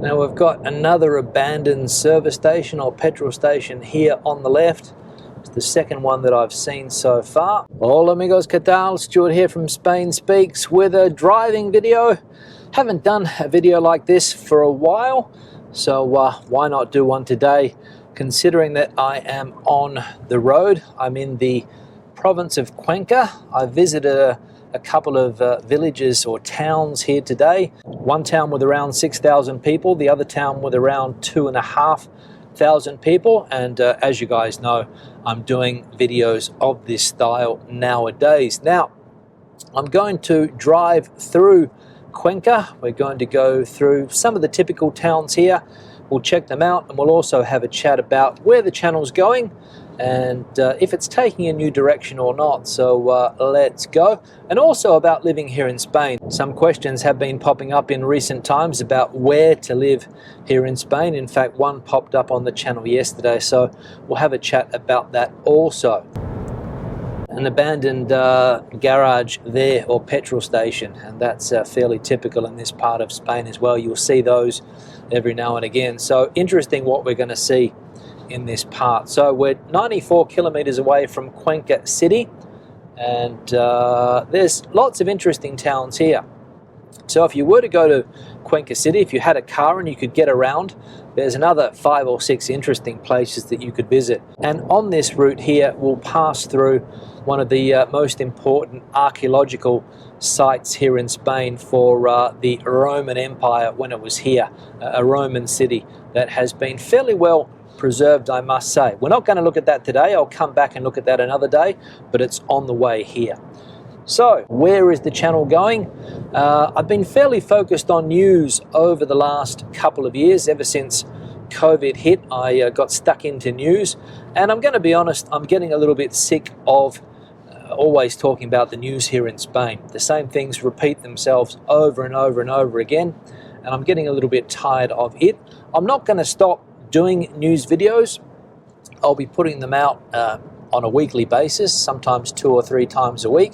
Now we've got another abandoned service station or petrol station here on the left. It's the second one that I've seen so far. Hola amigos, ¿qué tal? Stuart here from Spain Speaks with a driving video. Haven't done a video like this for a while, so why not do one today? Considering that I am on the road, I'm in the province of Cuenca. I visited a couple of villages or towns here today. One town with around 6,000 people, the other town with around 2,500 people. And as you guys know, I'm doing videos of this style nowadays. Now, I'm going to drive through Cuenca. We're going to go through some of the typical towns here. We'll check them out, and we'll also have a chat about where the channel's going and if it's taking a new direction or not. So let's go. And also about living here in Spain. Some questions have been popping up in recent times about where to live here in Spain. In fact, one popped up on the channel yesterday, so we'll have a chat about that also. An abandoned garage there, or petrol station, and that's fairly typical in this part of Spain as well. You'll see those every now and again. So interesting what we're going to see in this part. So we're 94 kilometers away from Cuenca City, and there's lots of interesting towns here. So if you were to go to Cuenca City, if you had a car and you could get around, there's another 5 or 6 interesting places that you could visit. And on this route here, we'll pass through one of the most important archaeological sites here in Spain for the Roman Empire when it was here, a Roman city that has been fairly well preserved, I must say. We're not going to look at that today. I'll come back and look at that another day, but it's on the way here. So, where is the channel going? I've been fairly focused on news over the last couple of years. Ever since COVID hit, I got stuck into news, and I'm going to be honest, I'm getting a little bit sick of always talking about the news here in Spain. The same things repeat themselves over and over and over again, and I'm getting a little bit tired of it. I'm not going to stop doing news videos. I'll be putting them out on a weekly basis, sometimes 2 or 3 times a week,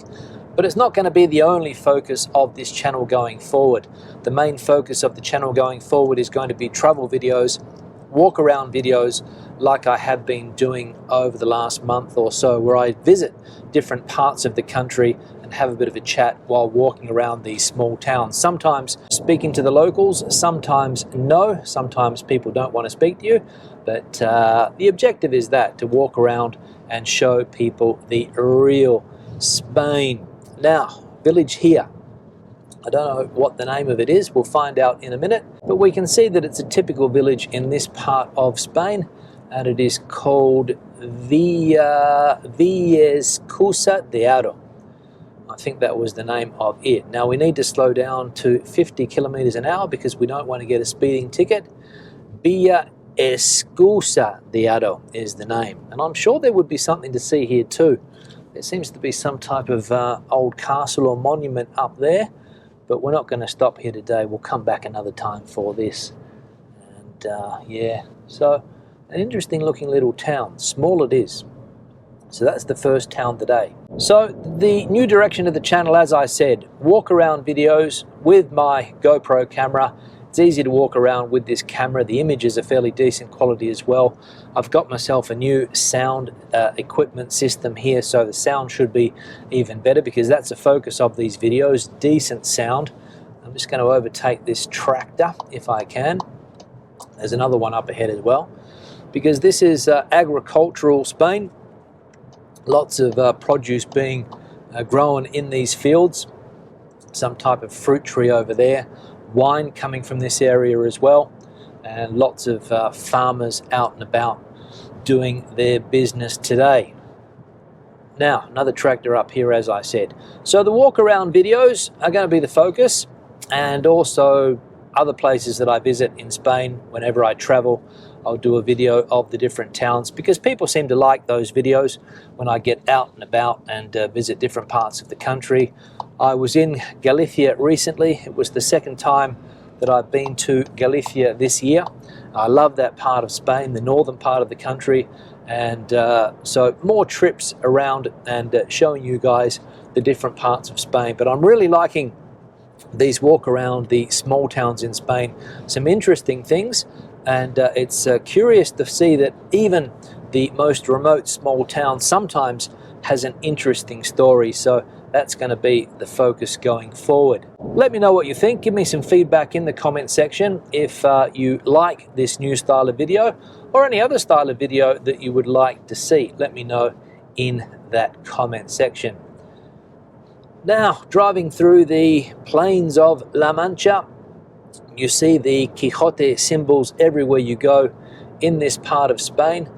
but it's not going to be the only focus of this channel going forward. The main focus of the channel going forward is going to be travel videos, walk around videos, like I have been doing over the last month or so, where I visit different parts of the country and have a bit of a chat while walking around these small towns. Sometimes speaking to the locals, sometimes no, sometimes people don't want to speak to you, but the objective is that, to walk around and show people the real Spain. Now, village here. I don't know what the name of it is, we'll find out in a minute, but we can see that it's a typical village in this part of Spain, and it is called Viescusa de Aro. I think that was the name of it. Now we need to slow down to 50 kilometers an hour because we don't want to get a speeding ticket. Viescusa de Aro is the name, and I'm sure there would be something to see here too. There seems to be some type of old castle or monument up there, but we're not going to stop here today. We'll come back another time for this. And yeah, so an interesting looking little town. Small it is. So that's the first town today. So the new direction of the channel, as I said, walk around videos with my GoPro camera. It's easy to walk around with this camera. The images are fairly decent quality as well. I've got myself a new sound equipment system here, so the sound should be even better because that's the focus of these videos, decent sound. I'm just going to overtake this tractor if I can. There's another one up ahead as well, because this is agricultural Spain. Lots of produce being grown in these fields. Some type of fruit tree over there. Wine coming from this area as well, and lots of farmers out and about doing their business today. Now, another tractor up here, as I said. So the walk around videos are going to be the focus, and also other places that I visit in Spain. Whenever I travel, I'll do a video of the different towns because people seem to like those videos when I get out and about and visit different parts of the country. I was in Galicia recently. It was the second time that I've been to Galicia this year. I love that part of Spain, the northern part of the country, and so more trips around and showing you guys the different parts of Spain. But I'm really liking these walk around the small towns in Spain, some interesting things, and it's curious to see that even the most remote small town sometimes has an interesting story. So that's going to be the focus going forward. Let me know what you think. Give me some feedback in the comment section if you like this new style of video or any other style of video that you would like to see. Let me know in that comment section. Now, driving through the plains of La Mancha, you see the Quixote symbols everywhere you go in this part of Spain.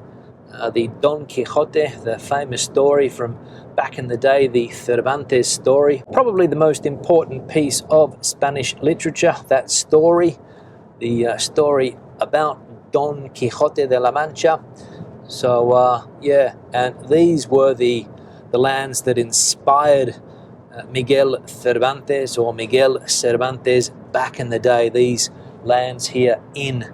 The Don Quixote, the famous story from back in the day, the Cervantes story, probably the most important piece of Spanish literature, that story, the story about Don Quixote de la Mancha. So yeah, and these were the lands that inspired Miguel Cervantes or Miguel Cervantes back in the day, these lands here in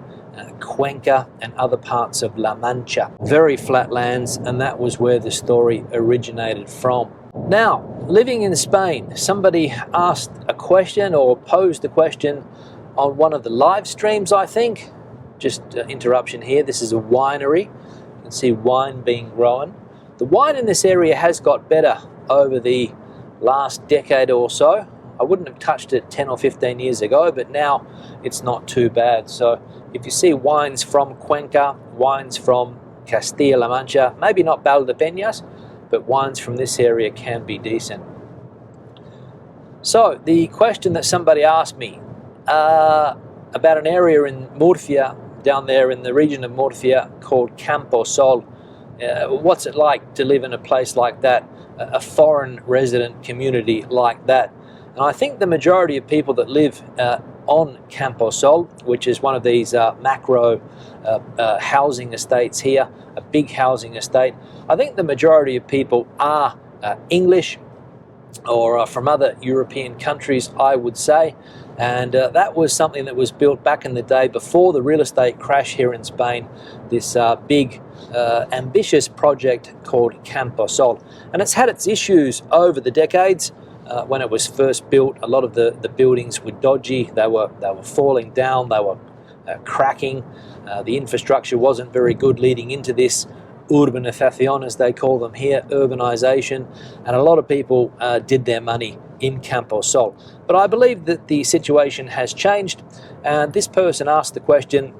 Cuenca and other parts of La Mancha. Very flat lands, and that was where the story originated from. Now, living in Spain, somebody asked a question or posed a question on one of the live streams, I think. Just interruption here, this is a winery. You can see wine being grown. The wine in this area has got better over the last decade or so. I wouldn't have touched it 10 or 15 years ago, but now it's not too bad. So if you see wines from Cuenca, wines from Castilla-La Mancha, maybe not Valdepeñas, but wines from this area can be decent. So the question that somebody asked me about an area in Murcia, down there in the region of Murcia called Campos Sol. What's it like to live in a place like that, a foreign resident community like that? And I think the majority of people that live on Campos Sol, which is one of these macro housing estates here, a big housing estate, I think the majority of people are English or from other European countries, I would say. And that was something that was built back in the day before the real estate crash here in Spain, this big ambitious project called Campos Sol. And it's had its issues over the decades. When it was first built, a lot of the buildings were dodgy, they were falling down, they were cracking, the infrastructure wasn't very good leading into this Urbanization, as they call them here, urbanization, and a lot of people did their money in Campos Sol. But I believe that the situation has changed, and this person asked the question,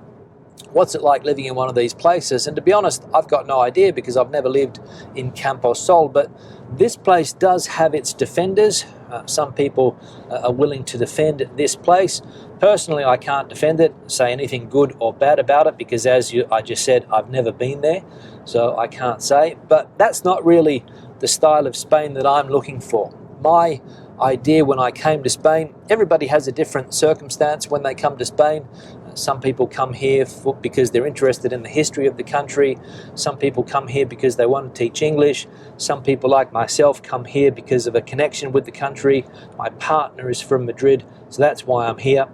what's it like living in one of these places? And to be honest, I've got no idea because I've never lived in Campos Sol, but this place does have its defenders. Some people are willing to defend this place. Personally, I can't defend it, say anything good or bad about it, because as I just said, I've never been there, so I can't say. But that's not really the style of Spain that I'm looking for. My idea when I came to Spain, everybody has a different circumstance when they come to Spain. Some people come here because they're interested in the history of the country. Some people come here because they want to teach English. Some people, like myself, come here because of a connection with the country. My partner is from Madrid, so that's why I'm here.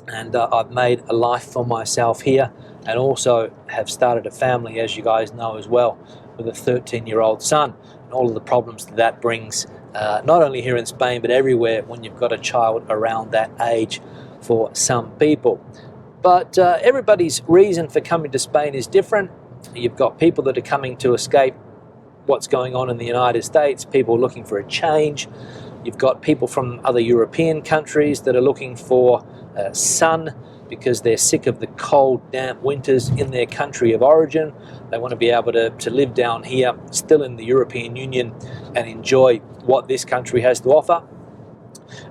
And I've made a life for myself here, and also have started a family, as you guys know as well, with a 13-year-old son, and all of the problems that brings, not only here in Spain, but everywhere when you've got a child around that age for some people. But everybody's reason for coming to Spain is different. You've got people that are coming to escape what's going on in the United States, people looking for a change. You've got people from other European countries that are looking for sun because they're sick of the cold, damp winters in their country of origin. They want to be able to live down here, still in the European Union, and enjoy what this country has to offer.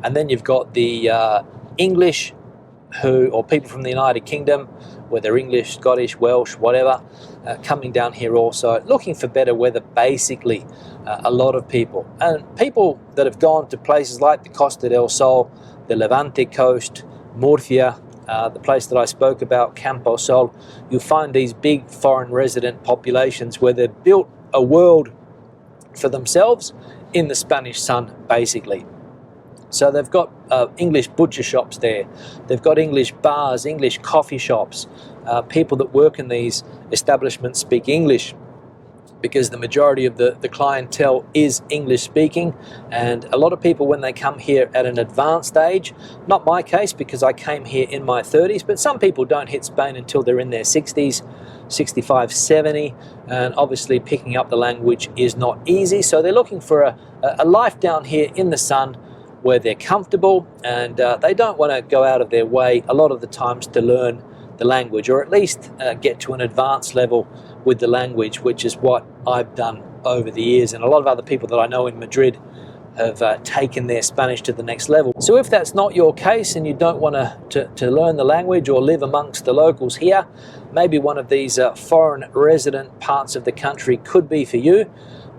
And then you've got the English, or people from the United Kingdom, whether English, Scottish, Welsh, whatever, coming down here also, looking for better weather, basically, a lot of people. And people that have gone to places like the Costa del Sol, the Levante coast, Murcia, the place that I spoke about, Campos Sol, you'll find these big foreign resident populations where they've built a world for themselves in the Spanish sun, basically. So they've got English butcher shops there, they've got English bars, English coffee shops, people that work in these establishments speak English, because the majority of the clientele is English speaking, and a lot of people, when they come here at an advanced age, not my case because I came here in my 30s, but some people don't hit Spain until they're in their 60s, 65, 70, and obviously picking up the language is not easy, so they're looking for a life down here in the sun where they're comfortable, and they don't want to go out of their way a lot of the times to learn the language, or at least get to an advanced level with the language, which is what I've done over the years, and a lot of other people that I know in Madrid have taken their Spanish to the next level. So if that's not your case and you don't want to learn the language or live amongst the locals here, maybe one of these foreign resident parts of the country could be for you.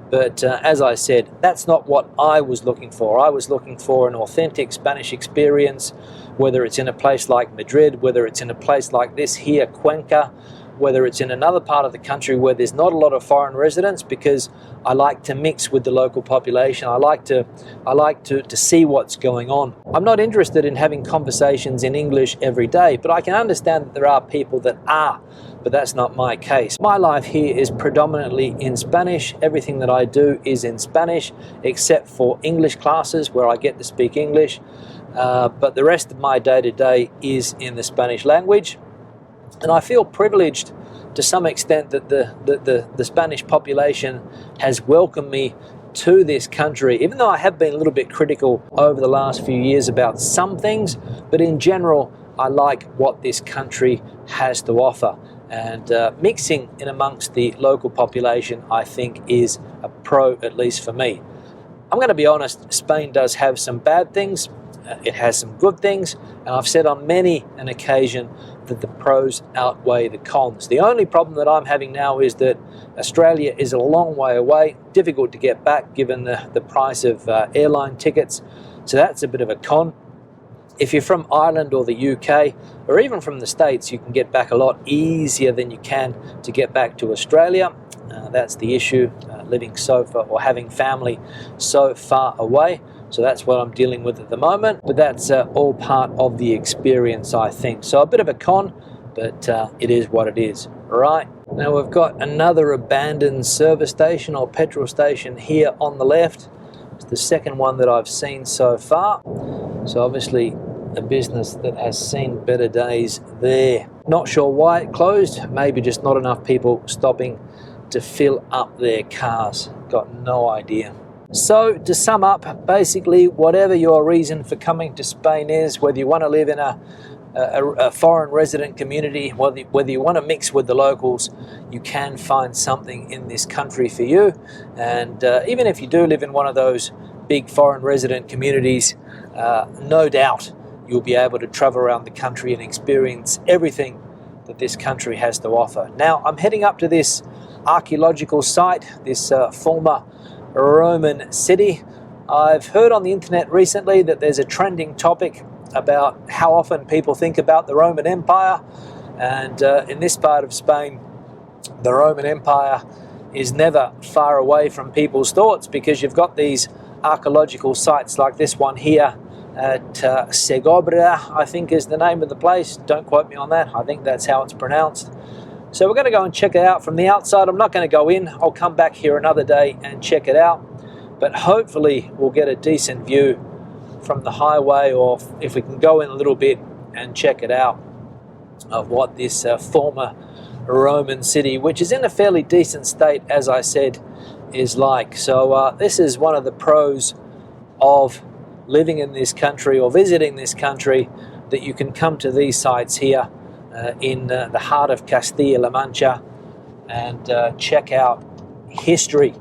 But as I said, that's not what I was looking for. I was looking for an authentic Spanish experience, whether it's in a place like Madrid, whether it's in a place like this here, Cuenca, whether it's in another part of the country where there's not a lot of foreign residents, because I like to mix with the local population. I like to see what's going on. I'm not interested in having conversations in English every day, but I can understand that there are people that are, but that's not my case. My life here is predominantly in Spanish. Everything that I do is in Spanish, except for English classes where I get to speak English, but the rest of my day-to-day is in the Spanish language. And I feel privileged to some extent that the Spanish population has welcomed me to this country, even though I have been a little bit critical over the last few years about some things, but in general, I like what this country has to offer. And mixing in amongst the local population, I think, is a pro, at least for me. I'm going to be honest, Spain does have some bad things. It has some good things, and I've said on many an occasion that the pros outweigh the cons. The only problem that I'm having now is that Australia is a long way away, difficult to get back given the price of airline tickets, so that's a bit of a con. If you're from Ireland or the UK, or even from the States, you can get back a lot easier than you can to get back to Australia. That's the issue, living so far or having family so far away. So that's what I'm dealing with at the moment, but that's all part of the experience, I think. So a bit of a con, but it is what it is, right? Now we've got another abandoned service station or petrol station here on the left. It's the second one that I've seen so far. So obviously a business that has seen better days there. Not sure why it closed, maybe just not enough people stopping to fill up their cars. Got no idea. So to sum up, basically whatever your reason for coming to Spain is, whether you want to live in a foreign resident community, whether you want to mix with the locals, you can find something in this country for you. And even if you do live in one of those big foreign resident communities, no doubt you'll be able to travel around the country and experience everything that this country has to offer. Now I'm heading up to this archaeological site, this former Roman city. I've heard on the internet recently that there's a trending topic about how often people think about the Roman Empire, and in this part of Spain the Roman Empire is never far away from people's thoughts, because you've got these archaeological sites like this one here at Segovia, I think is the name of the place. Don't quote me on that, I think that's how it's pronounced. So we're going to go and check it out from the outside. I'm not going to go in. I'll come back here another day and check it out. But hopefully we'll get a decent view from the highway, or if we can go in a little bit and check it out, of what this former Roman city, which is in a fairly decent state, as I said, is like. So this is one of the pros of living in this country or visiting this country, that you can come to these sites here in the heart of Castilla-La Mancha and check out history,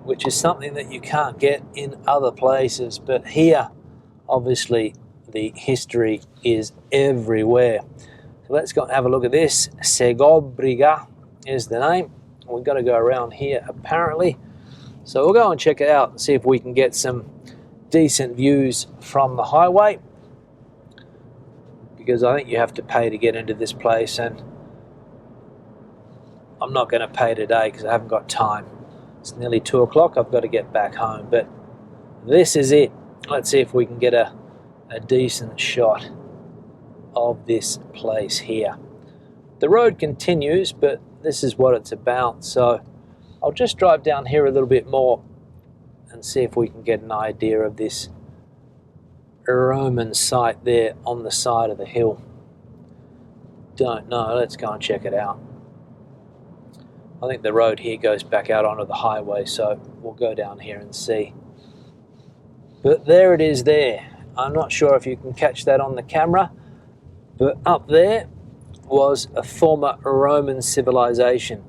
which is something that you can't get in other places. But here, obviously, the history is everywhere. So let's go and have a look at this. Segovia is the name. We've got to go around here, apparently. So we'll go and check it out and see if we can get some decent views from the highway, because I think you have to pay to get into this place, and I'm not going to pay today because I haven't got time. It's nearly 2 o'clock, I've got to get back home, but this is it. Let's see if we can get a decent shot of this place here. The road continues, but this is what it's about. So I'll just drive down here a little bit more and see if we can get an idea of this Roman site there on the side of the hill. Don't know, let's go and check it out. I think the road here goes back out onto the highway, so we'll go down here and see. But there it is there. I'm not sure if you can catch that on the camera, but up there was a former Roman civilization.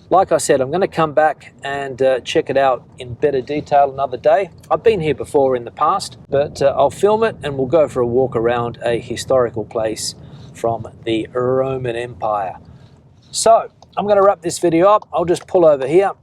Like I said, I'm going to come back and check it out in better detail another day. I've been here before in the past, but I'll film it and we'll go for a walk around a historical place from the Roman Empire. So I'm going to wrap this video up. I'll just pull over here,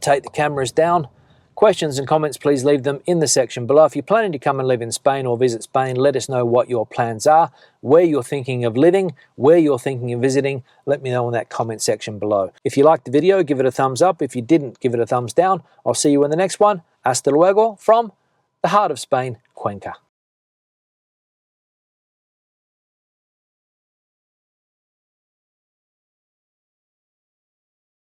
take the cameras down. Questions and comments, please leave them in the section below. If you're planning to come and live in Spain or visit Spain, let us know what your plans are, where you're thinking of living, where you're thinking of visiting. Let me know in that comment section below. If you liked the video, give it a thumbs up. If you didn't, give it a thumbs down. I'll see you in the next one. Hasta luego from the heart of Spain, Cuenca.